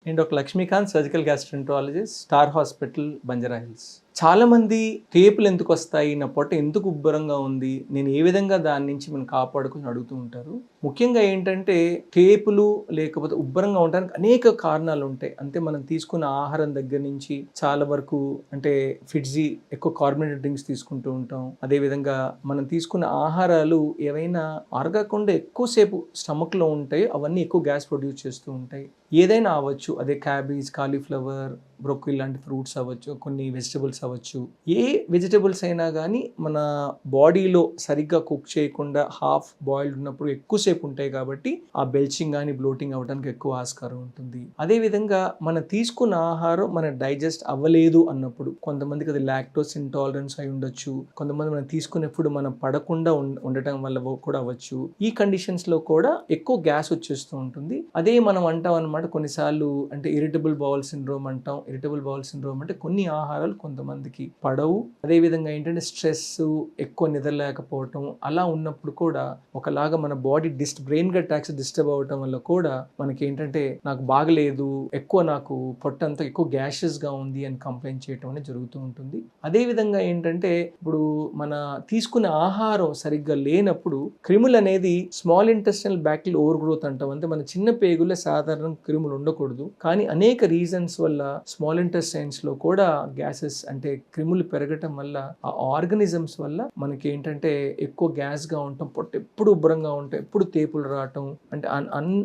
నేను doctor Lakshmikanth, surgical gastroenterologist, star hospital, Banjara Hills. చాలామంది తేపులు ఎందుకు వస్తాయి, నా పొట్ట ఎందుకు ఉబ్బరంగా ఉంది, నేను ఏ విధంగా దాని నుంచి మనం కాపాడుకుని అడుగుతూ ఉంటారు. ముఖ్యంగా ఏంటంటే తేపులు లేకపోతే ఉబ్బరంగా ఉండడానికి అనేక కారణాలు ఉంటాయి. అంటే మనం తీసుకున్న ఆహారం దగ్గర నుంచి చాలా వరకు, అంటే ఫిడ్జీ ఎక్కువ కార్బోనేటెడ్ డ్రింక్స్ తీసుకుంటూ ఉంటాం. అదేవిధంగా మనం తీసుకున్న ఆహారాలు ఏవైనా అరగకుండా ఎక్కువసేపు స్టమక్లో ఉంటాయి, అవన్నీ ఎక్కువ గ్యాస్ ప్రొడ్యూస్ చేస్తూ ఉంటాయి. ఏదైనా అవ్వచ్చు, అదే క్యాబేజ్, కాలీఫ్లవర్, బ్రోకలీ లాంటి ఫ్రూట్స్ అవ్వచ్చు, కొన్ని వెజిటబుల్స్ అవ్వచ్చు. ఏ వెజిటబుల్స్ అయినా కానీ మన బాడీలో సరిగ్గా కుక్ చేయకుండా హాఫ్ బాయిల్డ్ ఉన్నప్పుడు ఎక్కువసేపు ఉంటాయి కాబట్టి ఆ బెల్చింగ్ కానీ బ్లోటింగ్ అవ్వడానికి ఎక్కువ ఆస్కారం ఉంటుంది. అదేవిధంగా మనం తీసుకున్న ఆహారం మన డైజెస్ట్ అవ్వలేదు అన్నప్పుడు, కొంతమందికి అది లాక్టోస్ ఇంటాలరెన్స్ అయి ఉండొచ్చు, కొంతమంది మనం తీసుకునేప్పుడు మనం పడకుండా ఉండటం వల్ల కూడా అవ్వచ్చు. ఈ కండిషన్స్లో కూడా ఎక్కువ గ్యాస్ వచ్చేస్తూ ఉంటుంది. అదే మనం అంటాం అనమాట కొన్నిసార్లు, అంటే ఇరిటబుల్ బౌల్ సిండ్రోమ్ అంటాం. ఇరిటబుల్ బౌల్ సిండ్రోమ్ అంటే కొన్ని ఆహారాలు కొంతమందికి పడవు. అదేవిధంగా ఏంటంటే స్ట్రెస్, ఎక్కువ నిద్రలేకపోవటం, అలా ఉన్నప్పుడు కూడా ఒకలాగా మన బాడీ బ్రెయిన్ అటాక్స్ డిస్టర్బ్ అవ్వటం వల్ల కూడా మనకి ఏంటంటే నాకు బాగలేదు, ఎక్కువ నాకు పొట్టంతా ఎక్కువ గ్యాషెస్గా ఉంది అని కంప్లైంట్ చేయటం అనేది జరుగుతూ ఉంటుంది. అదేవిధంగా ఏంటంటే ఇప్పుడు మన తీసుకునే ఆహారం సరిగ్గా లేనప్పుడు క్రిములు అనేది small intestinal bacterial over growth అంటాం. అంటే మన చిన్న పేగుల్లో సాధారణ క్రిములు ఉండకూడదు, కానీ అనేక రీజన్స్ వల్ల స్మాల్ ఇంటెస్టైన్స్ లో కూడా గ్యాసెస్, అంటే క్రిములు పెరగటం వల్ల ఆ ఆర్గనిజమ్స్ వల్ల మనకి ఏంటంటే ఎక్కువ గ్యాస్ గా ఉండటం, పొట్ట ఎప్పుడు ఉబ్బరంగా ఉంటాం, ఎప్పుడు తేపులు రావటం, అంటే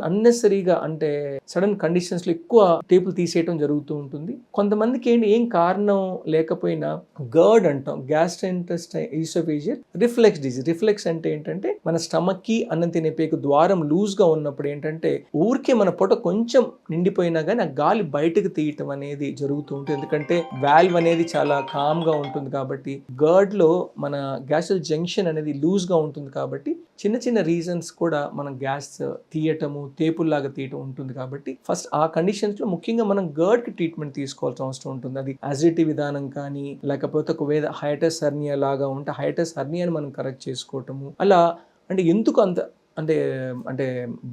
అన్నెసరీగా, అంటే సడన్ కండిషన్స్ లో ఎక్కువ తేపులు తీసేయటం జరుగుతూ ఉంటుంది. కొంతమందికి ఏం కారణం లేకపోయినా గర్డ్ అంటాం, gastrointestinal oesophageal reflux disease. Reflux అంటే ఏంటంటే మన స్టమక్ కి అన్నం తినే పేగు ద్వారం లూజ్ గా ఉన్నప్పుడు ఏంటంటే ఊరికే మన పొట్ట కొంచెం నిండిపోయినా కానీ ఆ గాలి బయటకు తీయటం అనేది జరుగుతూ ఉంటుంది. ఎందుకంటే వాల్వ్ అనేది చాలా కామ్ గా ఉంటుంది కాబట్టి, గర్డ్ లో మన గ్యాస్ట్రల్ జంక్షన్ అనేది లూజ్ గా ఉంటుంది కాబట్టి చిన్న చిన్న రీజన్స్ కూడా మనం గ్యాస్ తీయటము, తేపుల్లాగా తీయటం ఉంటుంది. కాబట్టి ఫస్ట్ ఆ కండిషన్స్ లో ముఖ్యంగా మనం గర్డ్ కి ట్రీట్మెంట్ తీసుకోవాల్సిన అవసరం ఉంటుంది. అది యాజిడిటీ విధానం కానీ, లేకపోతే ఒకవేళ హైటస్ హెర్నియా లాగా ఉంటే హైటస్ హెర్నియాని మనం కరెక్ట్ చేసుకోవటము. అలా అంటే ఎందుకు అంత అంటే అంటే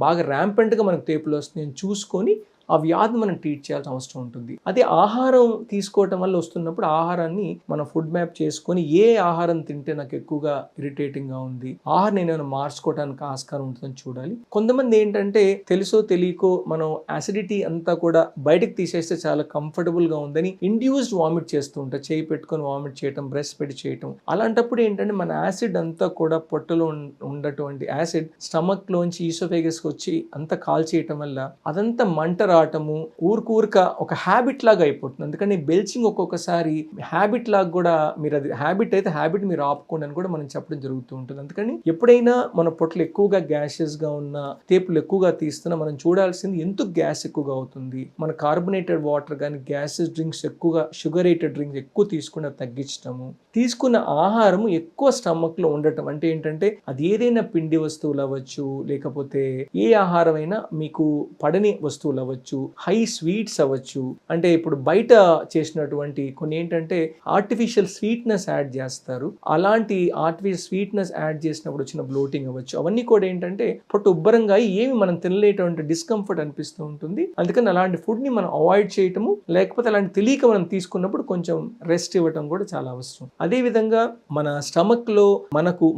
బాగా ర్యాంపెంట్గా మనకు తేపులు వస్తున్నాయని చూసుకొని ఆ వ్యాధిని మనం ట్రీట్ చేయాల్సిన అవసరం ఉంటుంది. అదే ఆహారం తీసుకోవటం వల్ల వస్తున్నప్పుడు ఆహారాన్ని మనం ఫుడ్ మ్యాప్ చేసుకొని ఏ ఆహారం తింటే నాకు ఎక్కువగా ఇరిటేటింగ్గా ఉంది, ఆహారం నేను మార్చుకోవడానికి ఆస్కారం ఉంటుందని చూడాలి. కొంతమంది ఏంటంటే తెలుసో తెలియకో మనం యాసిడిటీ అంతా కూడా బయటకు తీసేస్తే చాలా కంఫర్టబుల్గా ఉందని ఇండ్యూస్డ్ వామిట్ చేస్తూ ఉంటారు, చేయి పెట్టుకొని వామిట్ చేయటం, బ్రెస్ట్ పెట్టి చేయటం. అలాంటప్పుడు ఏంటంటే మన యాసిడ్ అంతా కూడా పొట్టలో ఉన్నటువంటి యాసిడ్ స్టమక్లోంచి ఈసోఫేగస్కి వచ్చి అంతా కాల్ చేయటం వల్ల అదంతా మంట రావటము, ఊరుక ఒక హ్యాబిట్ లాగా అయిపోతుంది. అందుకని బెల్చింగ్ ఒక్కొక్కసారి హ్యాబిట్ లాగా కూడా, మీరు అది హ్యాబిట్ అయితే హ్యాబిట్ మీరు ఆపుకోండి అని కూడా మనం చెప్పడం జరుగుతూ ఉంటుంది. అందుకని ఎప్పుడైనా మన పొట్టలు ఎక్కువగా గ్యాసెస్గా ఉన్న, తేపులు ఎక్కువగా తీస్తున్నా మనం చూడాల్సింది ఎందుకు గ్యాస్ ఎక్కువగా అవుతుంది. మన కార్బోనేటెడ్ వాటర్ కానీ, గ్యాసెస్ డ్రింక్స్ ఎక్కువగా, షుగరేటెడ్ డ్రింక్స్ ఎక్కువ తీసుకుని తగ్గించటము, తీసుకున్న ఆహారము ఎక్కువ స్టమక్లో ఉండటం. అంటే ఏంటంటే అది ఏదైనా పిండి వస్తువులు అవ్వచ్చు, లేకపోతే ఏ ఆహారం అయినా మీకు పడని వస్తువులు అవ్వచ్చు, హై స్వీట్స్ అవ్వచ్చు. అంటే ఇప్పుడు బయట చేసినటువంటి కొన్ని ఏంటంటే ఆర్టిఫిషియల్ స్వీట్నెస్ యాడ్ చేస్తారు, అలాంటి ఆర్టిఫిషియల్ స్వీట్నెస్ యాడ్ చేసినప్పుడు వచ్చిన బ్లోటింగ్ అవ్వచ్చు. అవన్నీ కూడా ఏంటంటే పొట్ట ఉబ్బరంగా ఏమి మనం తినలేటువంటి డిస్కంఫర్ట్ అనిపిస్తూ ఉంటుంది. అందుకని అలాంటి ఫుడ్ని మనం అవాయిడ్ చేయటము, లేకపోతే అలాంటి తెలియక మనం తీసుకున్నప్పుడు కొంచెం రెస్ట్ ఇవ్వటం కూడా చాలా అవసరం. అదేవిధంగా మన స్టమక్లో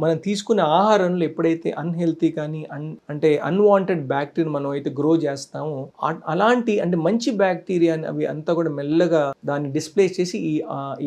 మనం తీసుకునే ఆహారంలో ఎప్పుడైతే అన్హెల్తీ కానీ అంటే అన్వాంటెడ్ బ్యాక్టీరియా మనం అయితే గ్రో చేస్తామో, అలాంటి అంటే మంచి బ్యాక్టీరియాని అవి అంతా కూడా మెల్లగా దాన్ని డిస్ప్లేస్ చేసి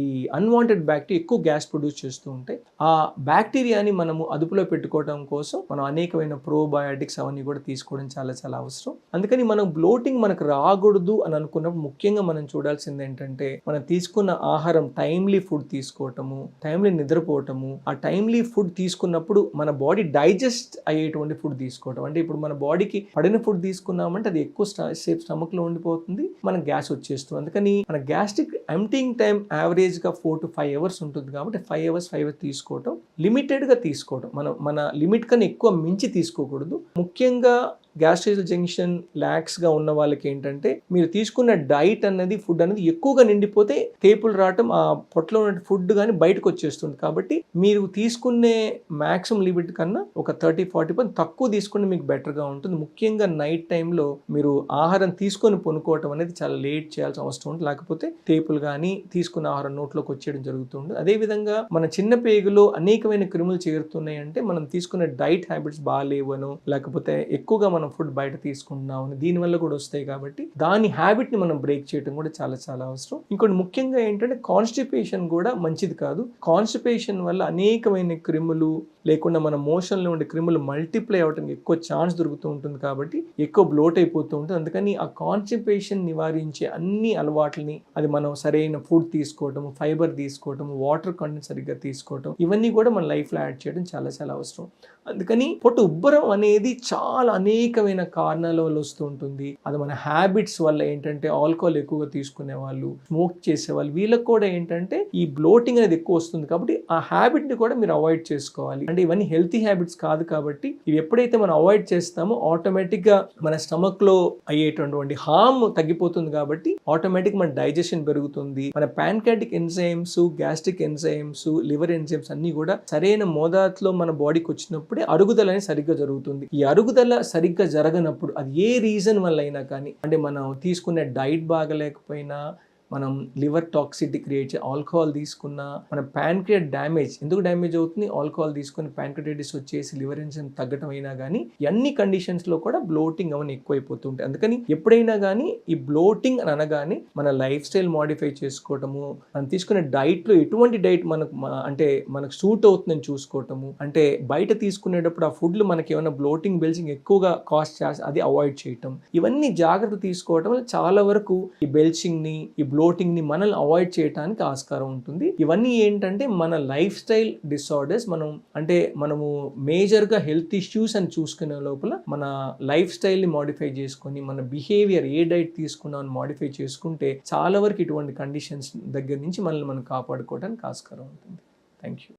ఈ అన్వాంటెడ్ బ్యాక్టీరియా ఎక్కువ గ్యాస్ ప్రొడ్యూస్ చేస్తూ ఉంటాయి. ఆ బ్యాక్టీరియాని మనము అదుపులో పెట్టుకోవడం కోసం మనం అనేకమైన ప్రోబయాటిక్స్ అవన్నీ కూడా తీసుకోవడం చాలా చాలా అవసరం. అందుకని మనం బ్లోటింగ్ మనకు రాకూడదు అని అనుకున్నప్పుడు ముఖ్యంగా మనం చూడాల్సింది ఏంటంటే, మనం తీసుకున్న ఆహారం టైమ్లీ ఫుడ్ తీసుకోవటము, టైమ్లీ నిద్రపోవటము. ఆ టైమ్లీ ఫుడ్ తీసుకున్నప్పుడు మన బాడీ డైజెస్ట్ అయ్యేటువంటి ఫుడ్ తీసుకోవటం. అంటే ఇప్పుడు మన బాడీకి పడిన ఫుడ్ తీసుకున్నామంటే అది ఎక్కువ సేపు స్టమక్లో ఉండిపోతుంది, మనకు గ్యాస్ వచ్చేస్తుంది. అందుకని మన గ్యాస్ట్రిక్ ఎంప్టింగ్ టైం యావరేజ్గా 4 to 5 hours ఉంటుంది. కాబట్టి 5 hours తీసుకోవటం, లిమిటెడ్గా తీసుకోవడం. మన లిమిట్ కన్నా ఎక్కువ మించి తీసుకోకూడదు. ముఖ్యంగా గ్యాస్ట్రైటిస్ జంక్షన్ ల్యాక్స్గా ఉన్న వాళ్ళకి ఏంటంటే మీరు తీసుకున్న డైట్ అన్నది ఫుడ్ అనేది ఎక్కువగా నిండిపోతే తేపులు రావటం, ఆ పొట్టలో ఉన్న ఫుడ్ కానీ బయటకు వచ్చేస్తుంది. కాబట్టి మీరు తీసుకునే మ్యాక్సిమం లిమిట్ కన్నా ఒక 30-40% తక్కువ తీసుకుంటే మీకు బెటర్గా ఉంటుంది. ముఖ్యంగా నైట్ టైంలో మీరు ఆహారం తీసుకొని పనుకోవటం అనేది చాలా లేట్ చేయాల్సిన అవసరం ఉంటుంది. లేకపోతే తేపులు కానీ తీసుకున్న ఆహారం నోట్లోకి వచ్చేయడం జరుగుతుంది. అదేవిధంగా మన చిన్న పేగులో అనేకమైన క్రిములు చేరుతున్నాయి అంటే మనం తీసుకునే డైట్ హ్యాబిట్స్ బాగాలేవను, లేకపోతే ఎక్కువగా మనం ఫుడ్ బయట తీసుకుంటున్నామని దీనివల్ల కూడా వస్తాయి. కాబట్టి దాని హ్యాబిట్ని మనం బ్రేక్ చేయడం కూడా చాలా చాలా అవసరం. ఇంకోటి ముఖ్యంగా ఏంటంటే కాన్స్టిపేషన్ కూడా మంచిది కాదు. కాన్స్టిపేషన్ వల్ల అనేకమైన క్రిములు లేకుండా మన మోషన్లో ఉండే క్రిములు మల్టిప్లై అవ్వడానికి ఎక్కువ ఛాన్స్ దొరుకుతూ ఉంటుంది. కాబట్టి ఎక్కువ బ్లోట్ అయిపోతూ ఉంటుంది. అందుకని ఆ కాన్స్టిపేషన్ నివారించే అన్ని అలవాట్లని, అది మనం సరైన ఫుడ్ తీసుకోవటం, ఫైబర్ తీసుకోవటం, వాటర్ కంటెంట్ సరిగ్గా తీసుకోవటం, ఇవన్నీ కూడా మన లైఫ్లో యాడ్ చేయడం చాలా చాలా అవసరం. అందుకని పొట్టు ఉబ్బరం అనేది చాలా అనేకమైన కారణాల వల్ల వస్తూ ఉంటుంది. అది మన హ్యాబిట్స్ వల్ల ఏంటంటే ఆల్కహాల్ ఎక్కువగా తీసుకునే వాళ్ళు, స్మోక్ చేసేవాళ్ళు, వీళ్ళకి కూడా ఏంటంటే ఈ బ్లోటింగ్ అనేది ఎక్కువ వస్తుంది. కాబట్టి ఆ హ్యాబిట్ని కూడా మీరు అవాయిడ్ చేసుకోవాలి. అంటే ఇవన్నీ హెల్తీ హ్యాబిట్స్ కాదు. కాబట్టి ఇవి ఎప్పుడైతే మనం అవాయిడ్ చేస్తామో ఆటోమేటిక్గా మన స్టమక్లో అయ్యేటటువంటి హార్మ్ తగ్గిపోతుంది. కాబట్టి ఆటోమేటిక్ మన డైజెషన్ పెరుగుతుంది. మన pancreatic enzymes, gastric enzymes, liver enzymes అన్ని కూడా సరైన మోతాదులో మన బాడీకి వచ్చినప్పుడే అరుగుదల అనేది సరిగ్గా జరుగుతుంది. ఈ అరుగుదల సరిగ్గా జరగనప్పుడు అది ఏ రీజన్ వల్ల అయినా కానీ, అంటే మనం తీసుకునే డైట్ బాగలేకపోయినా, మనం లివర్ టాక్సిటీ క్రియేట్ చేసి ఆల్కహాల్ తీసుకున్నా, మన ప్యాన్క్రియాట్ డ్యామేజ్ ఎందుకు డ్యామేజ్ అవుతుంది, ఆల్కహాల్ తీసుకుని ప్యాన్క్రియాటిస్ వచ్చేసి లివర్ ఎంజైమ్ తగ్గటం అయినా కానీ అన్ని కండిషన్స్లో కూడా బ్లోటింగ్ అవన్నీ ఎక్కువైపోతుంటాయి. అందుకని ఎప్పుడైనా కానీ ఈ బ్లోటింగ్ అని అనగానే మన లైఫ్ స్టైల్ మాడిఫై చేసుకోవటము, మనం తీసుకునే డైట్లో ఎటువంటి డైట్ అంటే మనకు సూట్ అవుతుందని చూసుకోవటము, అంటే బయట తీసుకునేటప్పుడు ఆ ఫుడ్లు మనకి ఏమైనా బ్లోటింగ్ బెల్చింగ్ ఎక్కువగా కాస్ట్ చేస్తే అది అవాయిడ్ చేయటం, ఇవన్నీ జాగ్రత్త తీసుకోవటం వల్ల చాలా వరకు ఈ బెల్చింగ్ని, ఈ బ్లోటింగ్ ని మనల్ని అవాయిడ్ చేయడానికి ఆస్కారం ఉంటుంది. ఇవన్నీ ఏంటంటే మన లైఫ్ స్టైల్ డిసార్డర్స్. మనము మేజర్గా హెల్త్ ఇష్యూస్ అని చూసుకునే లోపల మన లైఫ్ స్టైల్ని మాడిఫై చేసుకొని, మన బిహేవియర్ ఏ డైట్ తీసుకున్నామని మాడిఫై చేసుకుంటే చాలా వరకు ఇటువంటి కండిషన్స్ దగ్గర నుంచి మనల్ని మనం కాపాడుకోవడానికి ఆస్కారం ఉంటుంది. Thank you.